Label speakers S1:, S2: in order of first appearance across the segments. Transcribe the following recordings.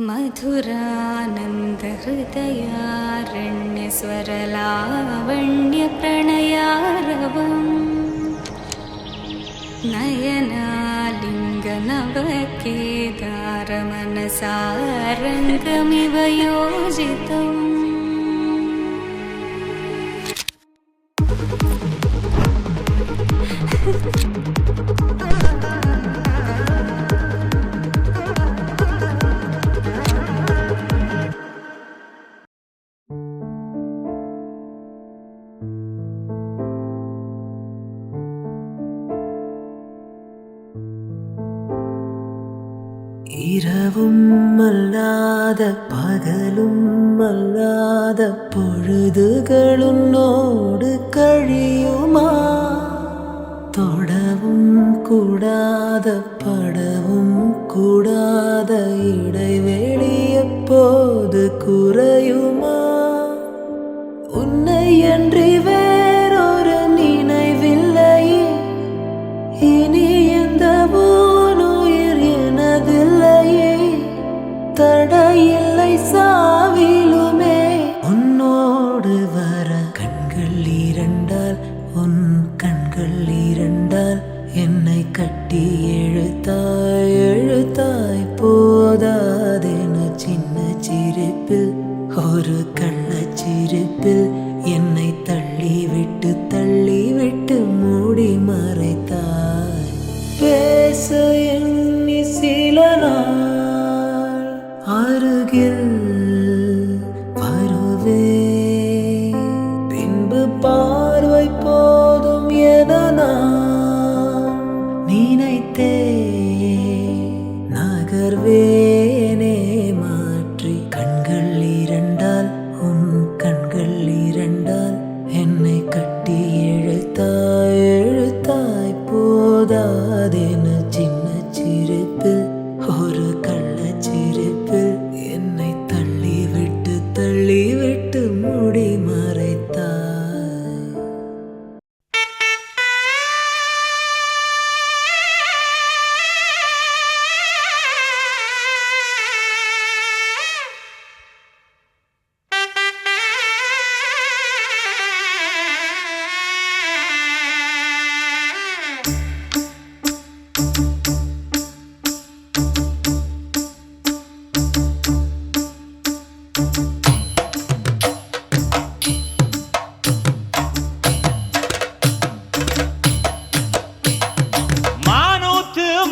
S1: मधुरानन्दहृदयारण्यस्वरलावण्यप्रणयारवम् नयनालिङ्गनवकेदारमनसारङ्गमिव योजितम्
S2: இரவும் அல்லாத பகலும் அல்லாத பொழுதுகளுன்னோடு கழியுமா? தொடவும் கூடாத படவும் கூடாத இடைவெளி எப்போது குறையுமா? உன்னை அன்றி வேறொரு நினைவில்லையே, இனி எந்த ஊனுயிர் எனதில்லையே, தடையில்லை சாவிலுமே. உன்னோடு வர கண்கள் இரண்டால், உன் கண்கள் இரண்டால் என்னை கட்டி எழுத்தாய் எழுத்தாய் போதாதென சின்ன சிரிப்பில், ஒரு கள்ளச்சிரிப்பில் என்னை தள்ளிவிட்டு மூடி மறைத்தாய். பேச எண்ணி சில நாள் அருகில் வருவே, பின்பு பார்வை போதும் என நான் நினைத்தே நகர்வேனே மாற்றி. கண்கள் இரண்டால், உன் கண்கள் இரண்டால் என்னை கட்டி எழுத்தாய் எழுத்தாய் போதாதென சின்ன சிரிப்பில், ஒரு கள்ளச்சிரிப்பில் என்னை தள்ளிவிட்டு மூடி மறைத்தாய்.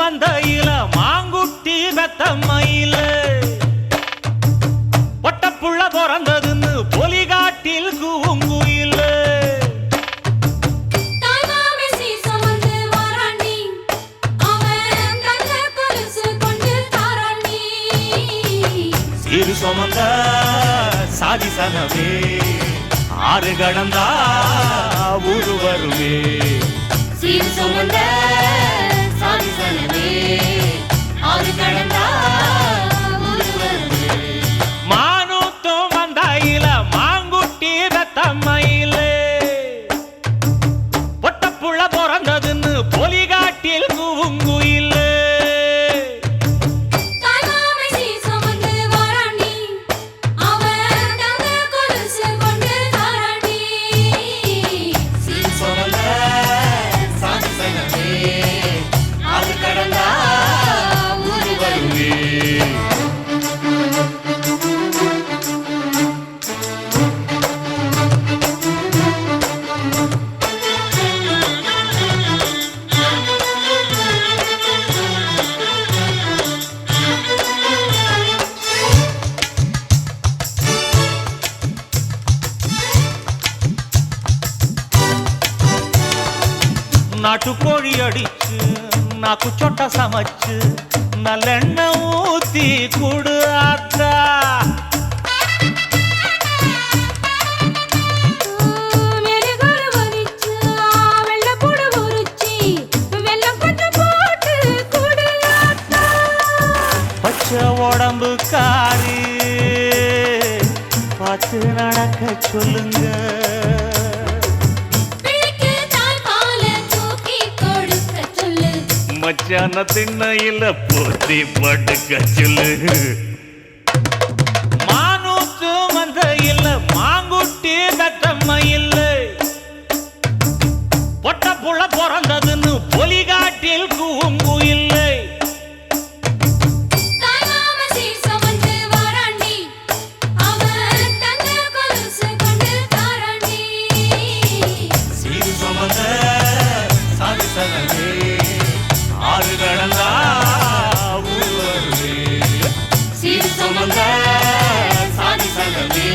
S3: மந்தையில மாங்குட்டி வெத்தம்மையில பொட்டப்புள்ள பிறந்ததுன்னு பொலிகாட்டில் கூங்குயில. சீரு சுமந்த சாதி சனவே, ஆறு கடந்தா ஊரு வருவே. சீரு சுமந்த சாதி சனவே, ஆறு கடந்தா ஊரு வருவே. மானூத்தும் மந்தையில மாங்குட்டி வெத்தம்மையில பொட்டப்புள்ள பிறந்ததுன்னு பொலிகாட்டில் கூங்குயில. நாட்டுக்கோழி அடிச்சு நாக்கு சொட்ட சமைச்சு நல்லெண்ணெய் ஊத்தி குடு ஆத்தா. பச்சை உடம்பு காரி பார்த்து நடக்க சொல்லுங்க. மச்சான திண்ணையில போத்தி படுக்க சொல்லு. இல்லை பொட்ட புள்ள பிறந்ததுன்னு பொலிகாட்டில் கூம்பு இல்லை சீரு சுமந்த சாதி சகமே ஆறு கடந்தா ஊர் வருவே சீரு சுமந்த சாதி சகமே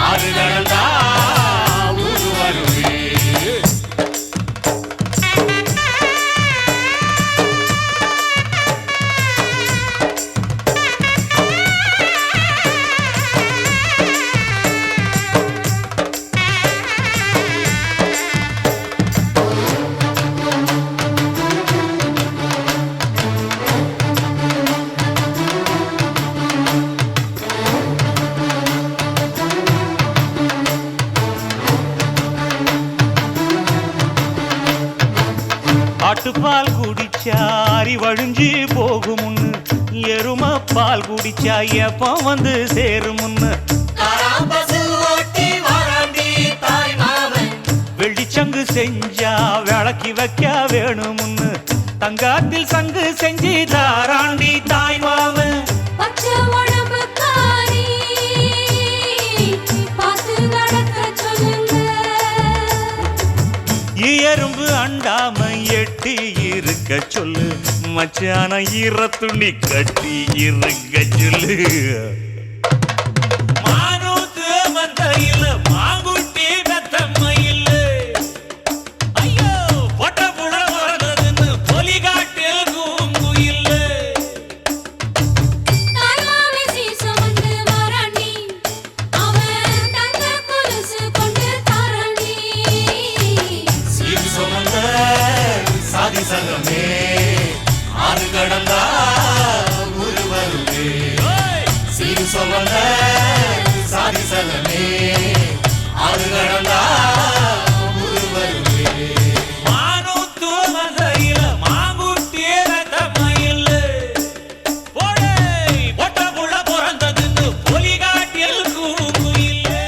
S3: ஆறு கடந்தா ஊர் வருவே ஆட்டுப்பால் குடிச்சா அறிவழிஞ்சு போகுமுன்னு எரும பால் குடிச்சா எப்ப வந்து சேருமுன்னு வெள்ளிச்சங்கு செஞ்சா விளக்கி வைக்க வேணுமுன்னு தங்காத்தில் சங்கு செஞ்சு தாராண்டி தாய் மாமன் எறும்பு அண்டாம எட்டி இருக்க சொல்லு மச்சான ஈர துணி கட்டி இருக்க சொல்லு மானூத்து மந்தையில மாங்குட்டி பெத்தம்மையில ஐயோ பொட்ட புட பிறந்ததுன்னு பொலிகாட்டில் கூம்பு இல்லை சாதி சங்கமே ஆறு கடந்தா ஊரு வருவே சீரு சுமந்த சாதி சங்கமே ஆறு கடந்தா ஊரு வருவே மானூத்து மந்தையில மாங்குட்டி பெத்தம்மையில பொட்ட புள்ள பிறந்ததுன்னு பொலிகாட்டில் கூம்பு இல்லை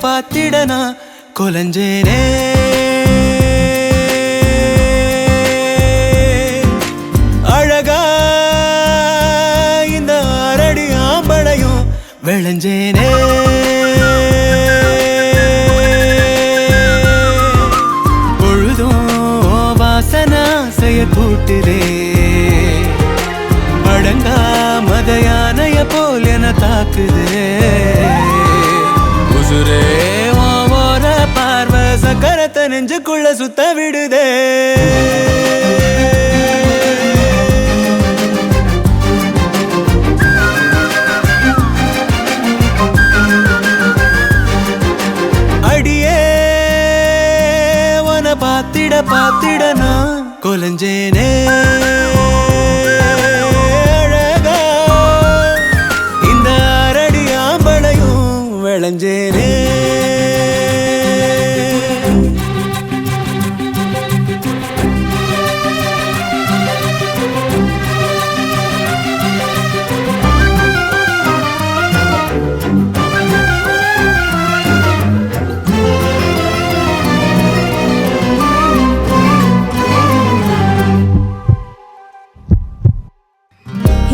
S2: பார்த்திடனா கொலஞ்சேனே அழகா இந்த அரடி ஆம்பளையும் விளைஞ்சேனே பொழுதும் வாசனா செய்ய கூட்டுதே அடங்கா மதையானைய போல் என தாக்குதே உசுரே ஓர பார்வை சக்கரத்தை நெஞ்சுக்குள்ள சுத்த விடுதே அடியே உன பார்த்திட நான் கொலஞ்சேனே விளைஞ்சேனே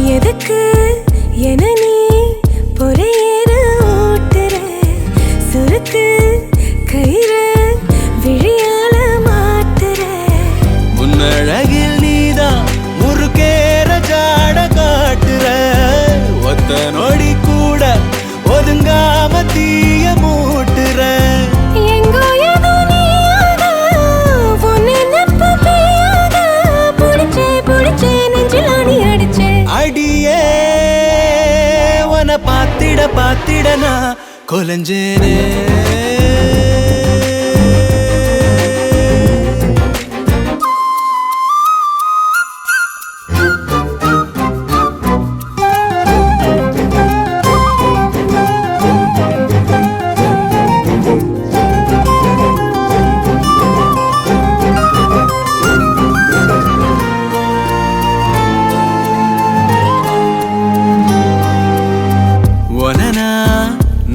S1: எதுக்கு என நீ பொறையேற ஓட்டுற சுருக்கு கயிறு விழியால மாட்டுற
S2: முன்னழகில் நீதான் முறுக்கேற ஜாட காட்டுற ஒத்த நொடி கூட ஒதுங்காம தீய மூட்டுற
S1: எங்கோ ஏதோ நீயாக உன்னை நம்ப பேயாக புடிச்சே நெஞ்சில் ஆணி அடிச்சே
S2: அடியே உன பார்த்திட நான் கொலஞ்சேனே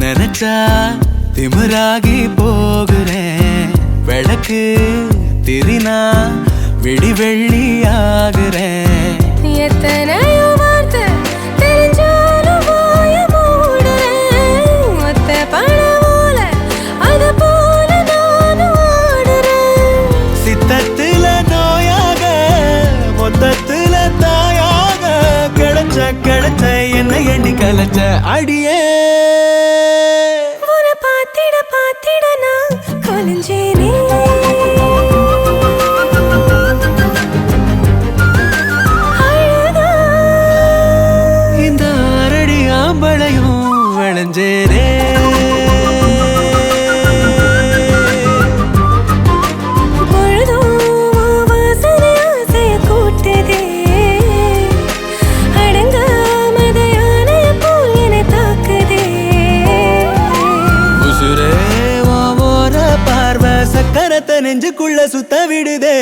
S2: நினைச்சா திமிராகி போகிறேன் விளக்கு திரினா விடி வெள்ளி ஆகுறேன்
S1: எத்தனையோ வார்த்தை தெரிஞ்சாலும் வாய மூடுறேன் ஒத்த பணமோல அது போல நானும் ஆடுறேன்
S2: சித்தத்துல நோயாக மொத்தத்துல தாயாக கிடைச்ச என்ன எண்ணி கலைச்ச அடியே
S1: பார்த்திட நான் கொலஞ்சேனே
S2: இந்த அரடி ஆம்பளையும் விளைஞ்சேனே
S1: பொழுதும் வாசனை ஆசைய கூட்டுதே அடங்கா மதையானைய போல் என தாக்குதே
S2: உசுரே பார்வை சக்கரத்தை நெஞ்சுக்குள்ள சுத்த விடுதே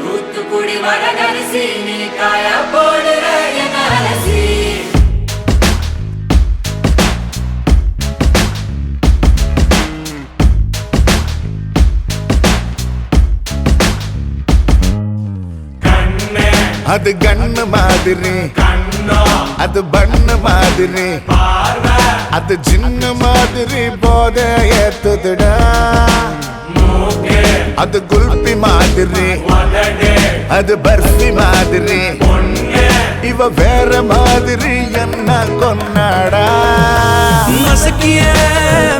S4: தூத்துக்குடி வரகரிசி நீ காய போடுற என் அலசி
S5: அது கண்ணு மாதிரி அது பண்ணு மாதிரி அது சின்ன மாதிரி போத ஏத்துதுடா அது குல்பி மாதிரி அது பர்ஃபி மாதிரி இவ வேற மாதிரி என்ன கொண்டாடா
S2: மசக்கிய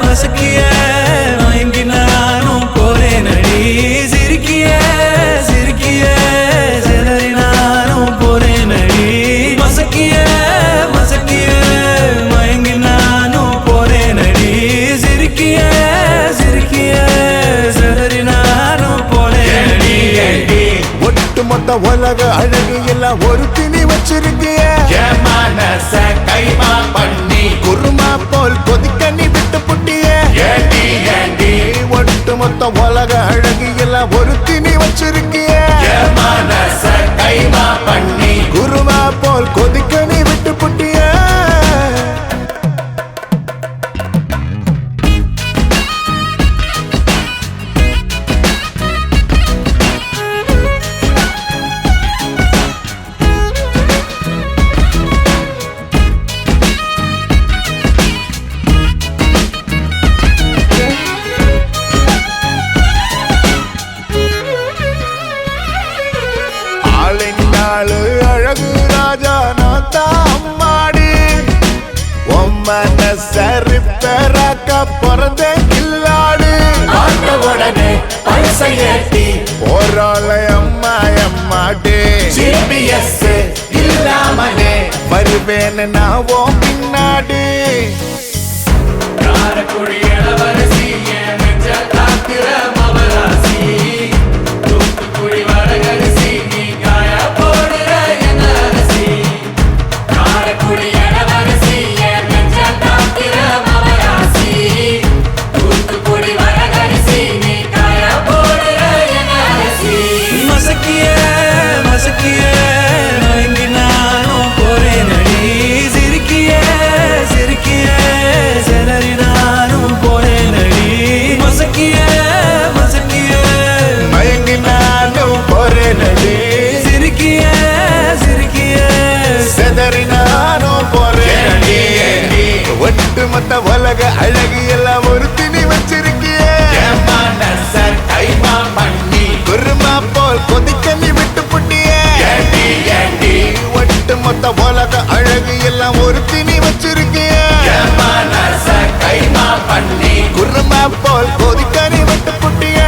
S2: மசக்கிய மயங்கி நானும் போறேன் அடி சிரிக்கிய
S5: மொத்த உலக அழகு எல்லாம் ஒரு திணி வச்சிருக்கிய மனச கைமா பண்ணி குருமா போல் கொதிக்க நீ விட்டு புட்டிய ஒட்டு மொத்த உலக அழகு எல்லாம் ஒரு திணி வச்சிருக்கிய மனச கைமா பண்ணி குருமா போல் கொதிக்க நீ விட்டு புட்டிய அழகு ராஜா நான் தான் அம்மாடி மனசரி பெறாக்க பிறந்த கில்லாடு உடனே பைசை ஏத்தி போராளை அம்மா அம்மாடி ஜிபிஎஸ் இல்லாமலே வருவேன் நான் ஓ பின்னாடி
S4: காரக்குடி இளவரசி நெஞ்ச காத்திர மவராசி தூத்துக்குடி வரகரிசி நீ காய போடுற என்ன அரசி காரக்குடி இளவரசி நெஞ்ச காத்திர மவராசி தூத்துக்குடி வரகரிசி நீ காய போடுற என்ன அரசி
S2: மசக்கிய மசக்கிய மயங்கி நானும் போறேன் அடி சிரிக்கிய சிரிக்கிய செலறி நானும் போறேன் அடி மசக்கிய மசக்கிய
S5: மயங்கி நானும் போறேன் அடி
S2: சிரிக்கிய சிரிக்கிய
S5: செதறி நானும் போறேன் அடி ஒட்டு மொத்த உலக அழகு எல்லாம் ஒரு திணி வச்சிருக்கிய மனச கைமா பண்ணி குருமா போல் கொதிக்க நீ விட்டு புட்டிய ஒட்டு மொத்த உலக அழகு எல்லாம் ஒரு திணி வச்சிருக்கிய மனச கைமா பண்ணி குருமா போல் கொதிக்க நீ விட்டு புட்டிய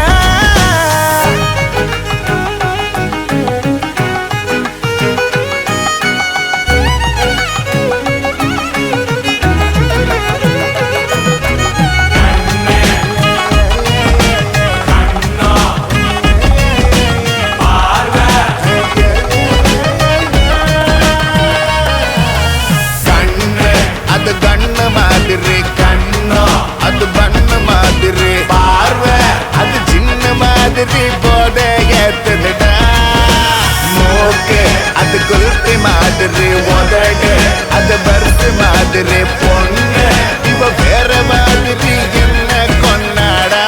S5: அது கண்ணு மாதிரி கண்ணோ அது பண்ணு மாதிரி பார்வை அது சின்ன மாதிரி போத ஏத்துடா மூக்கு அது குல்பி மாதிரி உதடு அது பருத்து மாதிரி பொண்ணு இவ வேற மாதிரி என்ன கொண்டாடா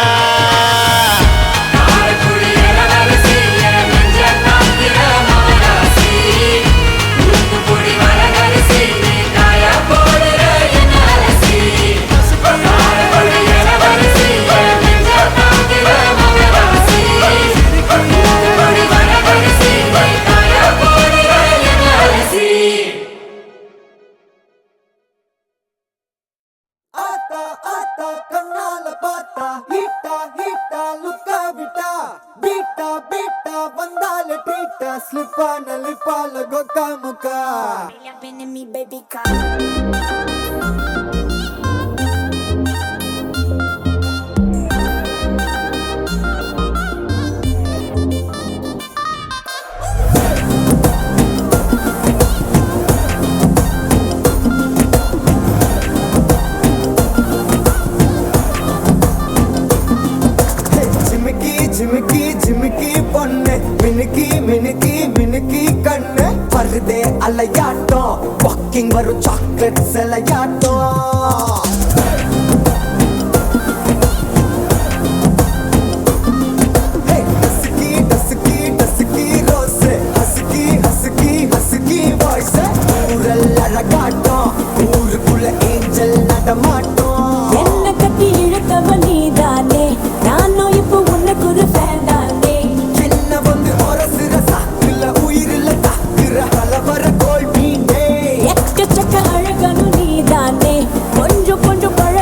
S4: காரக்குடி இளவரசி நெஞ்ச காத்திர மவராசி தூத்துக்குடி வரகரிசி நீ காய போடுற என்ன அரசி காரக்குடி இளவரசி நெஞ்ச காத்திர மவராசி தூத்துக்குடி வரகரிசி நீ காய போடுற என்ன அரசி
S6: ஆத்தா ஆத்தா கண்ணால பார்த்தா ஹீட்டா ஹீட்டா லுக்கா விட்டா பீட்டா பீட்டா வந்தால ட்ரீட்டா ஸ்லிப்பான லிப்பால கொக்கா முக்கா
S1: Been in me, baby, come.
S6: ஜிமிக்கி ஜிமிக்கி ஜிமிக்கி பொண்ணு மினுக்கி மினுக்கி மினுக்கி கண்ணு வருதே அலையாட்டம் வாக்கிங் வரும் சாக்லேட் சிலையாட்டம் dusky dusky dusky rose husky husky husky voice ஊரல் அழகாட்டம் ஊருக்குள்ள ஏஞ்சல் நடமாட்டம்
S1: என்ன கட்டி இழுத்தவ நீதானே நானும் இப்போ உனக்கு ஒரு ஃபேன் தானே
S6: சின்ன வந்து ஒரசுற சாக்குல உயிரில தாக்குற கலவர கோல் மீனே
S1: எக்கச்சக்க அழகனு நீதானே கொஞ்சம் கொஞ்சம் பழ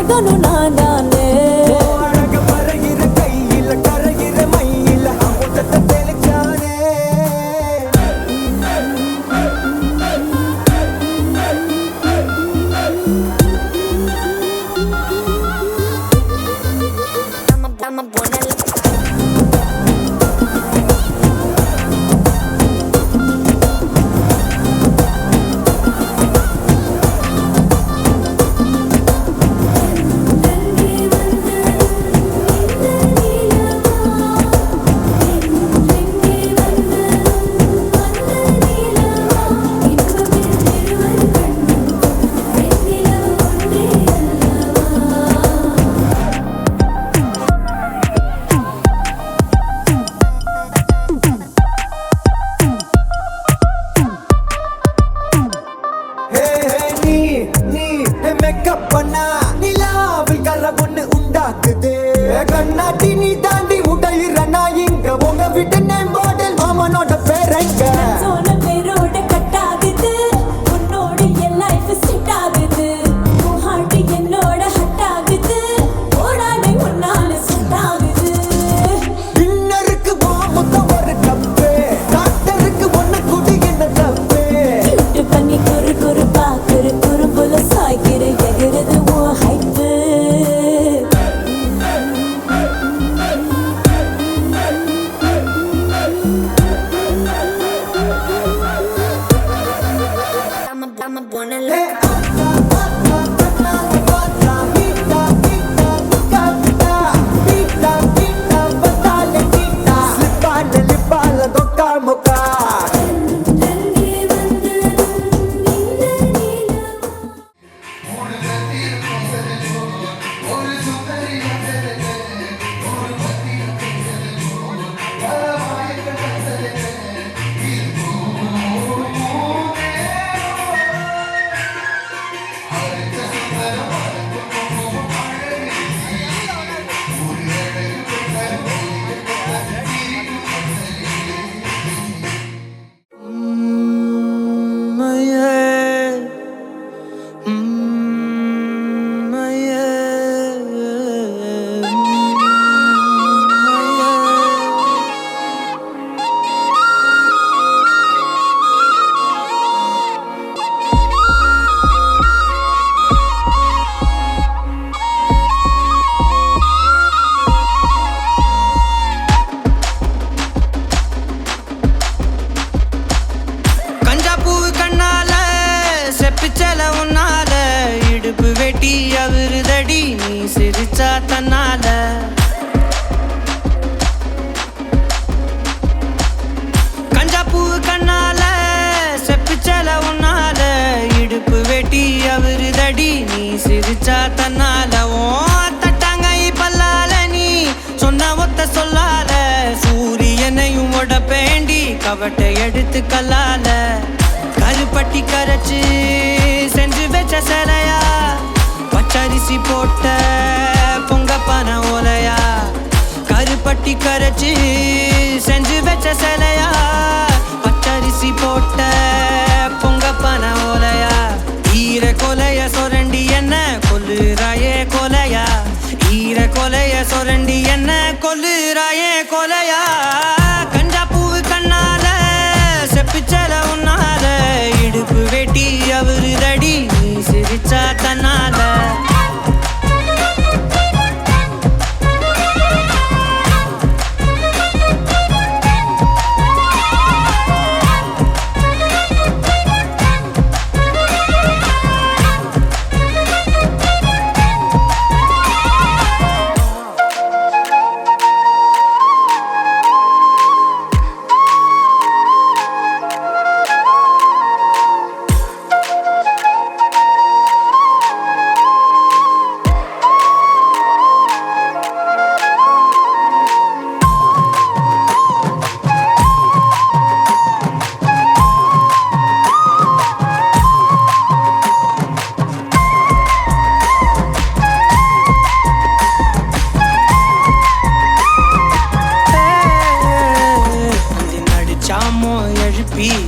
S7: சிரிச்சா தன்னால கஞ்சாப்பூ கண்ணால செப்பிச்சல உன்னால இடுப்பு வெட்டி அவருதடி நீ சிரிச்சா தன்னால ஓ தட்டாங்கை பல்லால நீ சொன்ன ஒத்த சொல்லால சூரியனையும் உடப்பேண்டி கவட்டை எடுத்து கல்லால கருப்பட்டி கரைச்சு செஞ்சு வச்ச சிலையா பச்சரிசி போட்ட பொங்கப்பான ஓலையா கருப்பட்டி கரைச்சு செஞ்சு வச்ச சிலையா பச்சரிசி போட்ட பொங்கப்பான ஓலையா ஈர கொலைய சொரண்டி என்ன கொல்லுறாயே கொலையா ஈர கொலைய சொரண்டி என்ன கொல்லுறாயே கொலையா கஞ்சாப்பூவு கண்ணால செப்பிச்சல உன்னால இடுப்பு வெட்டி அவருதடி நீ சிரிச்சா தன்னால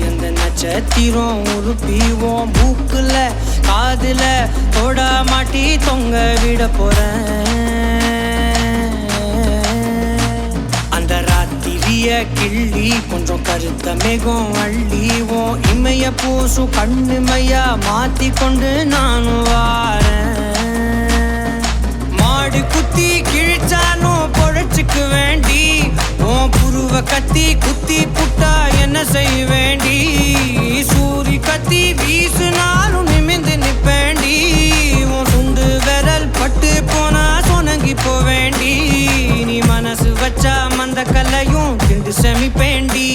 S7: அந்த நட்சத்திரம் உருப்பிவோம் மூக்குல காதுல தொட மாட்டி தொங்க விட போறேன் அந்த ராத்திரிய கிள்ளி கொஞ்சம் கருத்த மேகம் அள்ளிவோம் இமைய பூசும் கண்ணுமையா மாத்தி கொண்டு நானும் வாரேன் மாடு குத்தி கிழிச்சானும் பொழைச்சுக்கு வேண்டி உன் புருவ கத்தி குத்தி புட்டா என்ன செய்ய வேண்டி சூரி கத்தி வீசுனாலும் நிமிந்து நிப்பேண்டி உன் சுண்டு விரல் பட்டு போனா சொனங்கி போவேண்டி நீ மனசு வச்சா மந்த கல்லையும் திண்டு செமிப்பேண்டி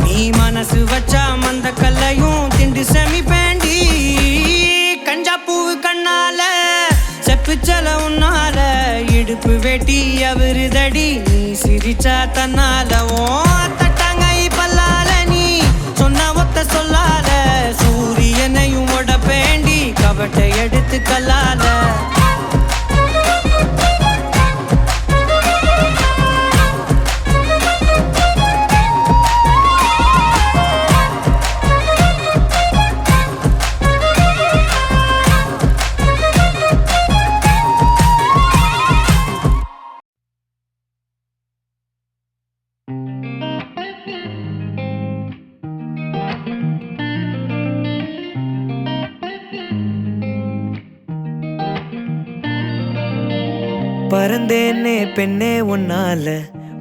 S7: நீ மனசு வச்சா மந்த கல்லையும் திண்டு செமிப்பேண்டி கஞ்சாப்பூவு கண்ணால செப்புச்சல உன்னால இடுப்பு வெட்டி அவருதடி நீ சிரிச்சா தன்னால ஓ தட்டாங்கை பல்லால நீ சொன்ன ஒத்த சொல்லால சூரியனையும் உடப்பேண்டி கவட்டை எடுத்து கல்லால
S2: பறந்தேனே பெண்ணே உன்னால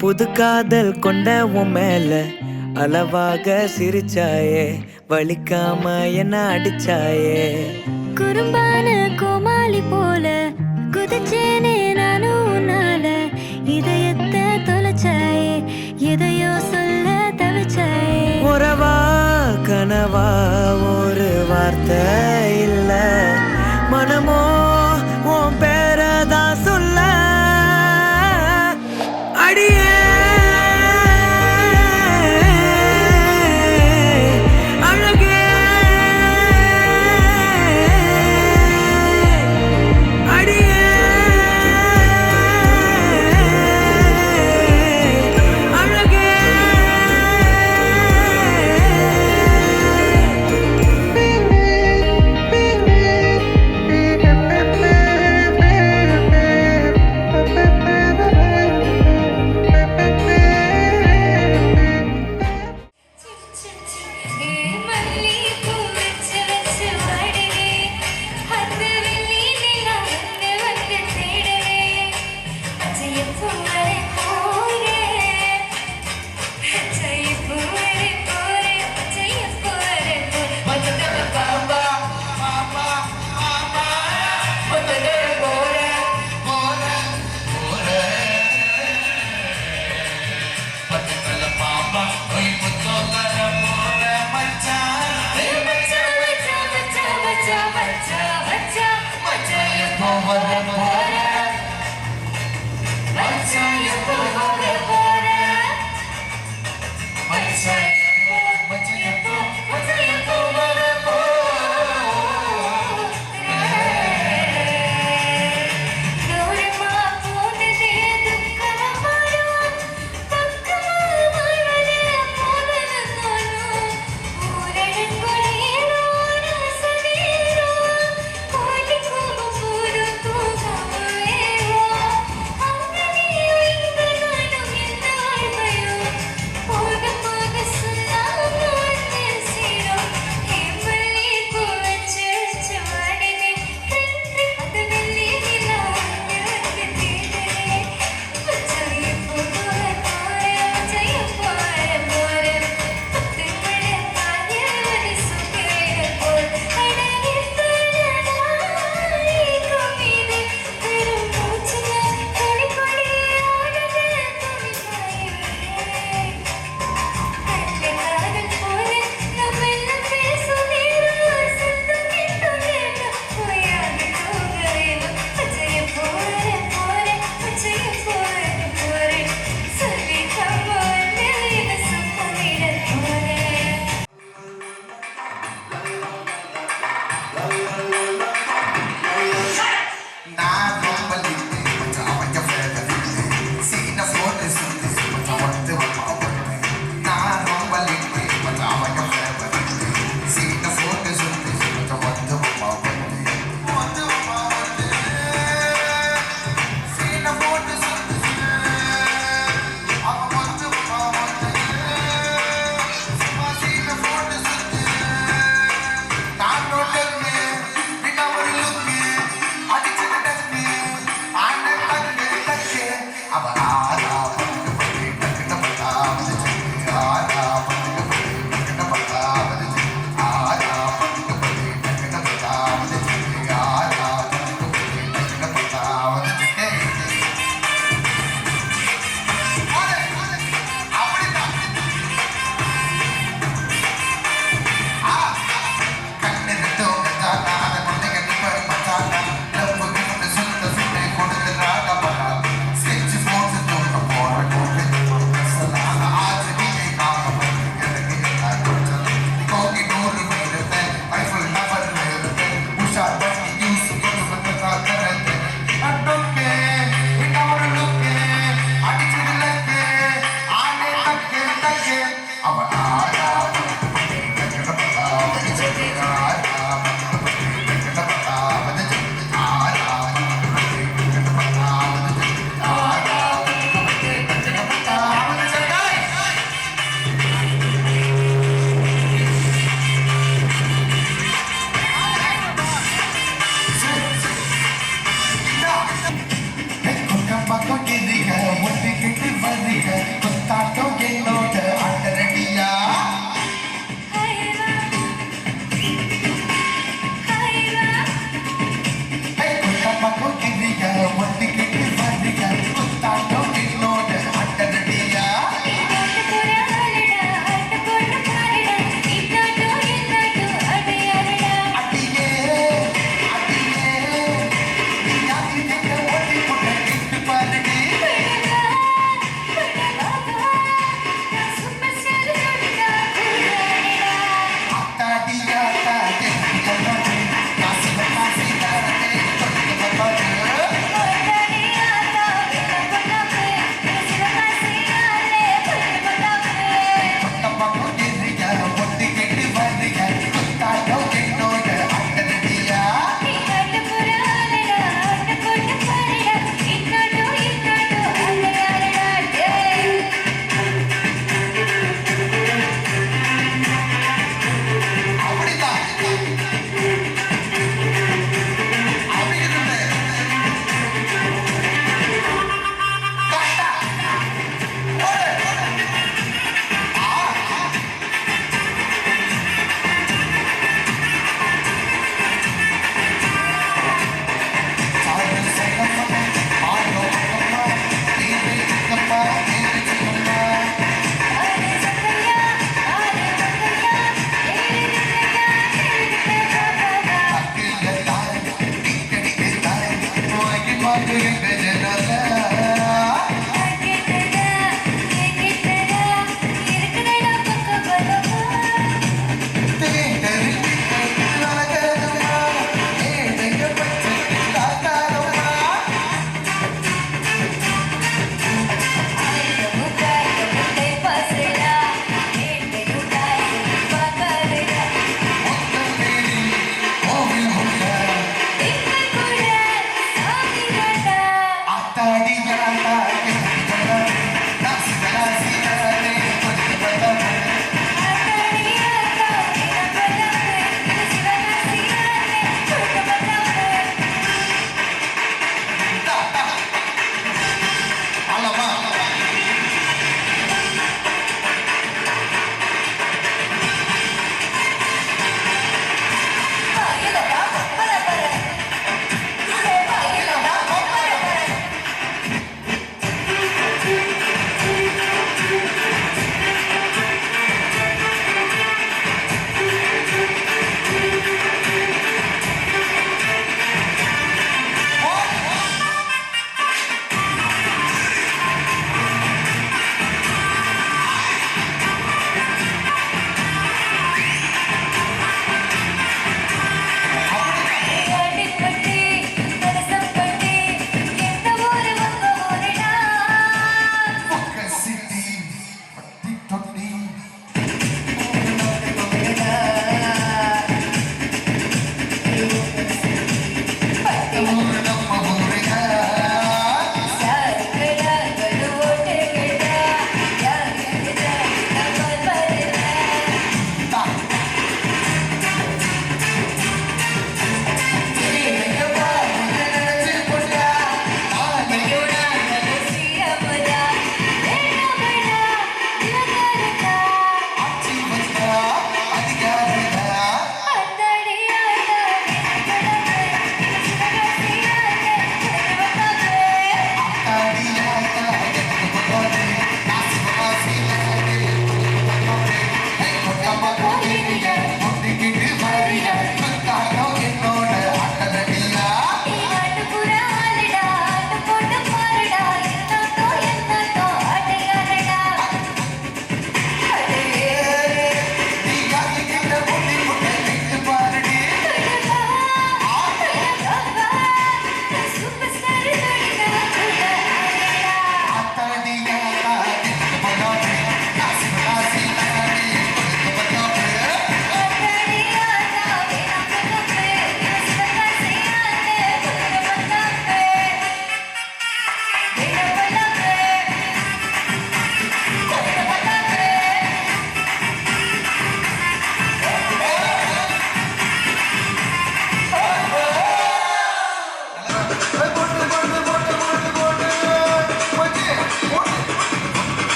S2: புது காதல் கொண்ட உன் மேல அளவாக சிரிச்சாயே வலிக்காம என்ன அடிச்சாயே
S1: குறும்பான கோமாளி போல குதிச்சேனே நானும் உன்னால இதயத்தை தொலைச்சாயே எதையோ சொல்ல தவிச்சாயே
S2: உறவா கனவா ஒரு வார்த்தை இல்ல மனமோ உன் பேரதான் சொல்ல அடியே அழகே அடியே அழகே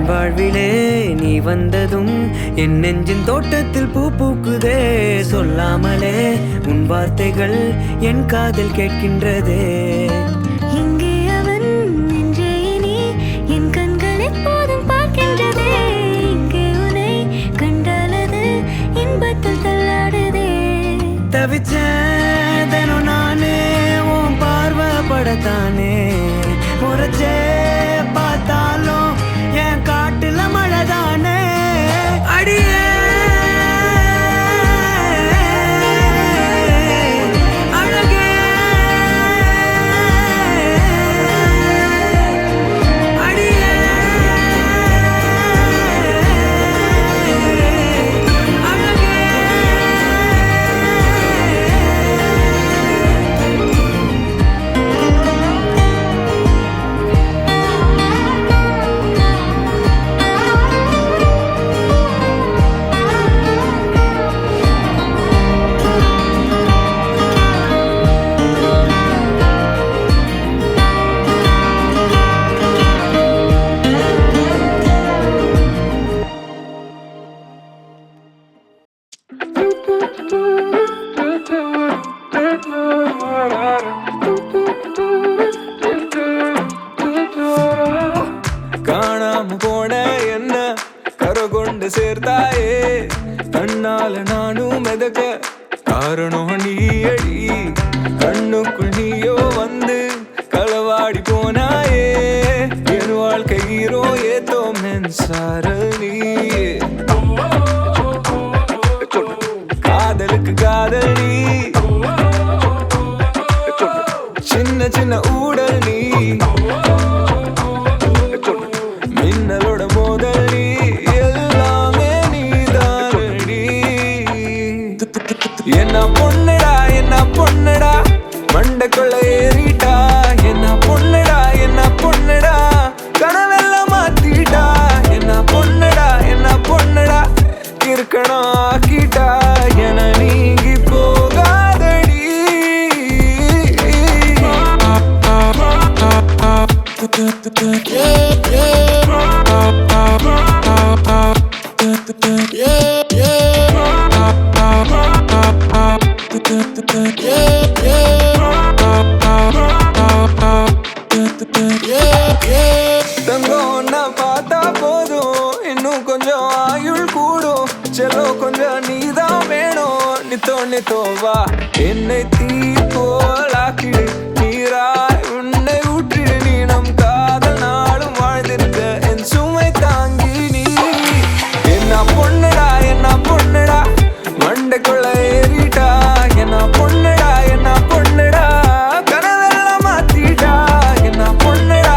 S7: என் வாழ்விலே நீ வந்ததும் என் நெஞ்சின் தோட்டத்தில் பூ பூக்குதே. சொல்லாமலே உன் வார்த்தைகள் என் காதில் கேட்கின்றதே.
S1: இங்கே அவன் நின்றே நீ என் கண்கள் எப்போதும் பார்க்கின்றதே. இங்கே உன்னை கண்டாலது இன்பத்தில் தள்ளாடுதே.
S7: தவிச்சேதனும் நானே உன் பார்வைப்படத்தானே. முறைச்சே பார்த்தாலும் என் காட்டுல மழைதானே.
S2: அடியே அழகே அடியே அழகே
S8: காணாம போன என்ன கரை கொண்டு சேர்த்தாயே. கண்ணால நானும் மிதக்க காரணம் நீயடி. கண்ணுக்குள் நீயோ வந்து களவாடி போனாயே. என் வாழ்க்கை ஹீரோ ஏதோ மின்சார நீயே. காதலுக்கு காதல் நீ. சின்ன சின்ன ஊடல் நீ. மின்னலோட மோதல் நீ. எல்லாமே நீதானடி. என்ன பொண்ணுடா என்ன பொண்ணுடா மண்டைக்குள்ள ஏறிட்டா. என்ன பொண்ணுடா என்ன பொண்ணுடா கனவெல்லாம் மாத்திட்டா. என்ன பொண்ணுடா இருக்கணும் ஆக்கிட்டா. என நீங்கி போகாதடி. தங்கம் நான் பார்த்தா போதும் இன்னும் கொஞ்சம் ஆயுள் கூடும். செல்லோ கொஞ்சம் நீதான் வேணும். நித்தோவா என்னை தீ போலாக்கிடு. நீராய் உன்னை ஊற்றிடு. நீ நம் காதல் நாளும் வாழ்ந்திருக்க என் சுமை தாங்கி நீ. என்ன பொண்ணுடா மண்டைக்குள்ள ஏறிட்டா. என்ன பொண்ணுடா கனவெல்லாம் மாத்திட்டா. என்ன பொண்ணுடா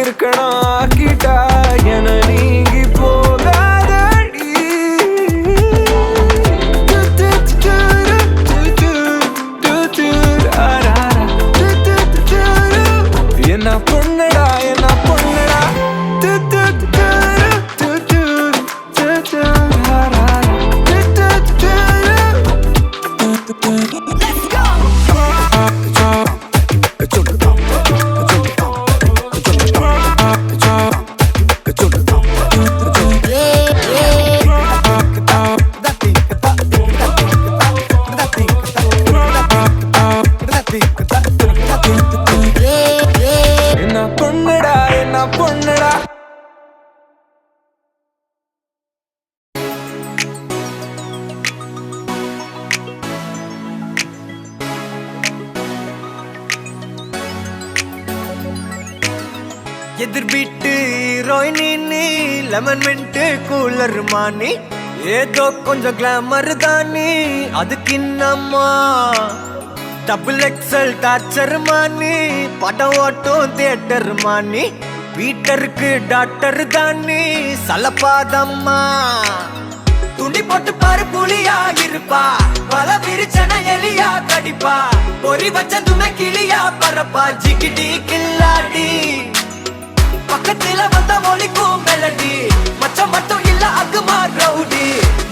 S8: இருக்கணும் ஆக்கிட்டா. என நீங்கி போகாதடி. என்ன பொண்ணுடா என்ன பொண்ணுடா.
S6: எதிர் வீட்டு ஹீரோயினி நீ. லெமன் மின்ட் கூலர் மானி. ஏதோ கொஞ்சம் கிளாமர் தானி. அதுக்கு இன்னம்மா டபுள் எக்ஸல் டார்ச்சர் மானி. படம் ஓட்டும் தியேட்டர் மானி. வீட்டருக்கு டாக்டர் தானி. சலப்பாதம்மா துணி போட்டு பாரு புலியா இருப்பா. பல விரிச்சன எலியா கடிப்பா. பொறி வச்ச துணை கிளியா பரப்பா. ஜிகிடி கில்லாடி பக்கத்துல வந்த மொழிக்கும் மெலடி. மச்சம் மட்டும் இல்ல அகுமா ரவுடி.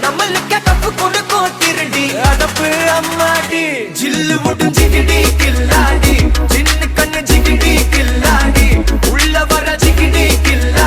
S6: நம்மளுக்கு கப்பு கொடுக்கும் திருடி. அதப்பு அம்மாடி ஜில்லு முட்டும் ஜிகிடி கில்லாடி. சின்ன கண்ணு ஜிகிடி கில்லாடி. உள்ள வர ஜிகிடி கில்லாடி.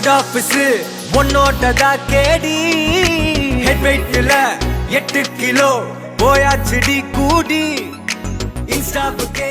S8: போஸ்ட் ஆபீஸ் உன்னோட்டதா கேடி ஹெட் வெயிட்ல 8 கிலோ போயாச்சுடி கூடி இன்ஸ்டாவுக்கே